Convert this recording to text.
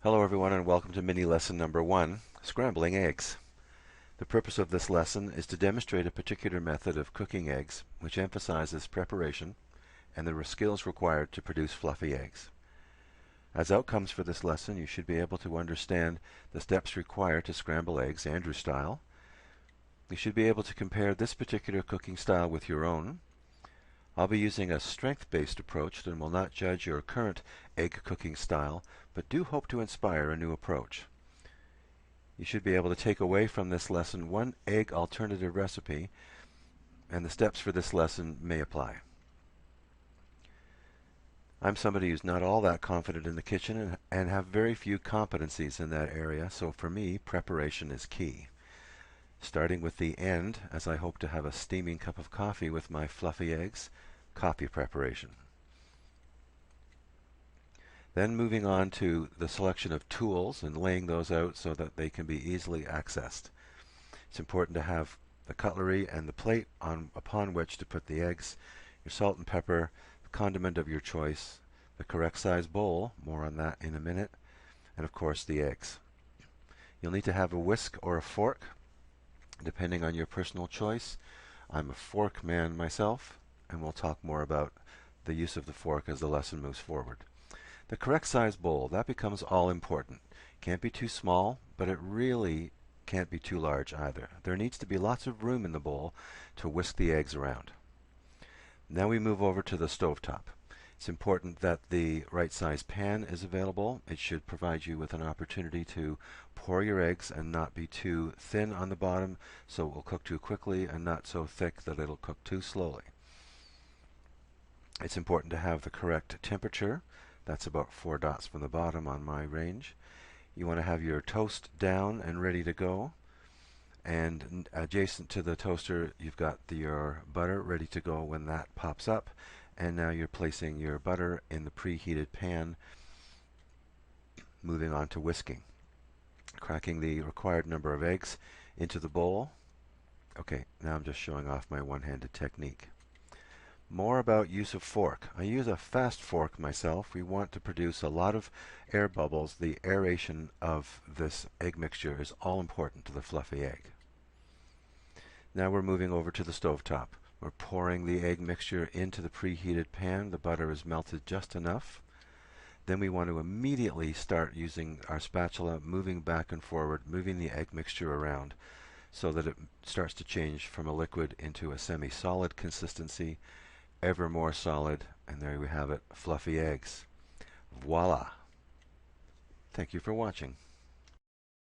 Hello everyone and welcome to mini lesson number 1, Scrambling Eggs. The purpose of this lesson is to demonstrate a particular method of cooking eggs which emphasizes preparation and the skills required to produce fluffy eggs. As outcomes for this lesson, you should be able to understand the steps required to scramble eggs Andrew style. You should be able to compare this particular cooking style with your own. I'll be using a strength-based approach and will not judge your current egg cooking style, but do hope to inspire a new approach. You should be able to take away from this lesson one egg alternative recipe, and the steps for this lesson may apply. I'm somebody who's not all that confident in the kitchen and have very few competencies in that area, so for me, preparation is key. Starting with the end, as I hope to have a steaming cup of coffee with my fluffy eggs, coffee preparation. Then moving on to the selection of tools and laying those out so that they can be easily accessed. It's important to have the cutlery and the plate upon which to put the eggs, your salt and pepper, the condiment of your choice, the correct size bowl, more on that in a minute, and of course the eggs. You'll need to have a whisk or a fork, depending on your personal choice. I'm a fork man myself, and we'll talk more about the use of the fork as the lesson moves forward. The correct size bowl, that becomes all important. Can't be too small, but it really can't be too large either. There needs to be lots of room in the bowl to whisk the eggs around. Now we move over to the stovetop. It's important that the right size pan is available. It should provide you with an opportunity to pour your eggs and not be too thin on the bottom so it will cook too quickly, and not so thick that it'll cook too slowly. It's important to have the correct temperature. That's about 4 dots from the bottom on my range. You want to have your toast down and ready to go. And adjacent to the toaster, you've got your butter ready to go when that pops up. And now you're placing your butter in the preheated pan, moving on to whisking. Cracking the required number of eggs into the bowl. Okay, now I'm just showing off my one-handed technique. More about use of fork. I use a fast fork myself. We want to produce a lot of air bubbles. The aeration of this egg mixture is all important to the fluffy egg. Now we're moving over to the stovetop. We're pouring the egg mixture into the preheated pan. The butter is melted just enough. Then we want to immediately start using our spatula, moving back and forward, moving the egg mixture around so that it starts to change from a liquid into a semi-solid consistency, ever more solid, and there we have it, fluffy eggs. Voila! Thank you for watching.